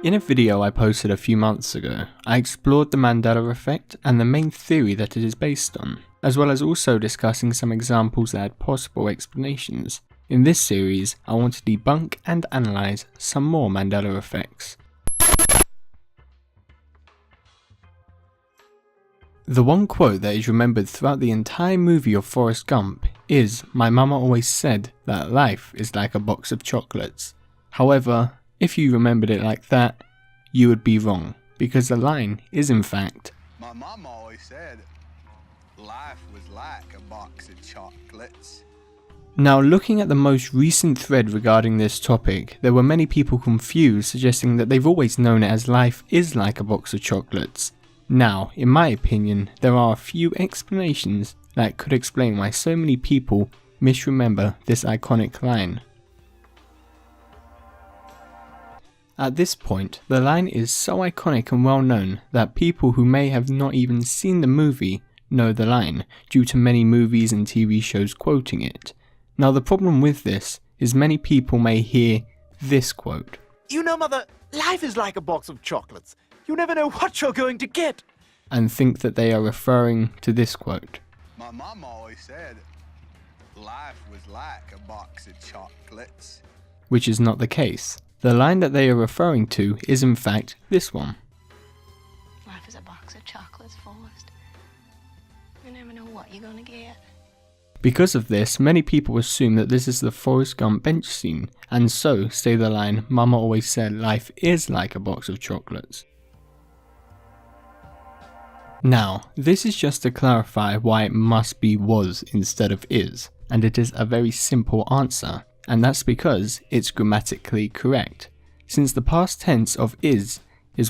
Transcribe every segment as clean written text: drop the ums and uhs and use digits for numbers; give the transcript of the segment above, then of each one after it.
In a video I posted a few months ago, I explored the Mandela effect and the main theory that it is based on, as well as also discussing some examples that had possible explanations. In this series, I want to debunk and analyse some more Mandela effects. The one quote that is remembered throughout the entire movie of Forrest Gump is, "My mama always said that life is like a box of chocolates." However, if you remembered it like that, you would be wrong, because the line is in fact, "My mama always said life was like a box of chocolates." Now, looking at the most recent thread regarding this topic, there were many people confused, suggesting that they've always known it as life is like a box of chocolates. Now, in my opinion, there are a few explanations that could explain why so many people misremember this iconic line. At this point, the line is so iconic and well known that people who may have not even seen the movie know the line, due to many movies and TV shows quoting it. Now, the problem with this is many people may hear this quote. "You know, mother, life is like a box of chocolates. You never know what you're going to get." And think that they are referring to this quote. "My mama always said life was like a box of chocolates." Which is not the case. The line that they are referring to is in fact this one. "Life is a box of chocolates, Forrest. You never know what you're gonna get." Because of this, many people assume that this is the Forrest Gump bench scene, and so say the line, "Mama always said life is like a box of chocolates." Now, this is just to clarify why it must be was instead of is, and it is a very simple answer, and that's because it's grammatically correct. Since the past tense of is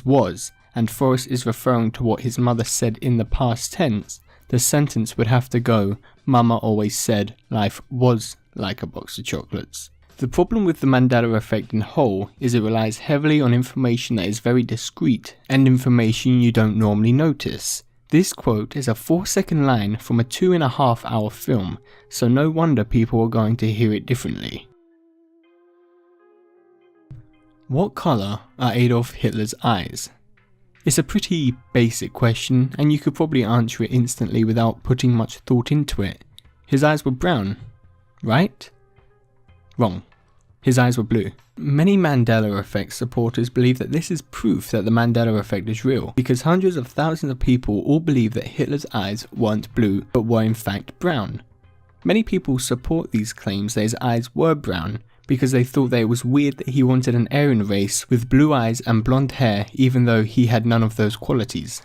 was, and Forrest is referring to what his mother said in the past tense, the sentence would have to go, "Mama always said life was like a box of chocolates." The problem with the Mandela effect in whole is it relies heavily on information that is very discrete and information you don't normally notice. This quote is a 4-second line from a 2.5-hour film, so no wonder people are going to hear it differently. What colour are Adolf Hitler's eyes? It's a pretty basic question, and you could probably answer it instantly without putting much thought into it. His eyes were brown, right? Wrong. His eyes were blue. Many Mandela effect supporters believe that this is proof that the Mandela effect is real, because hundreds of thousands of people all believe that Hitler's eyes weren't blue but were in fact brown. Many people support these claims that his eyes were brown because they thought that it was weird that he wanted an Aryan race with blue eyes and blonde hair even though he had none of those qualities.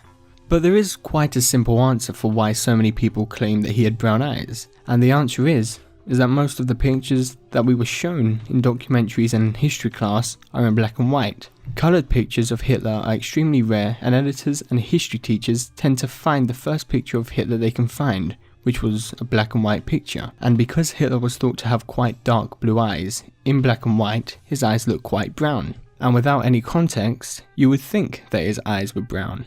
But there is quite a simple answer for why so many people claim that he had brown eyes, and the answer is that most of the pictures that we were shown in documentaries and history class are in black and white. Coloured pictures of Hitler are extremely rare, and editors and history teachers tend to find the first picture of Hitler they can find, which was a black and white picture. And because Hitler was thought to have quite dark blue eyes, in black and white his eyes look quite brown. And without any context, you would think that his eyes were brown.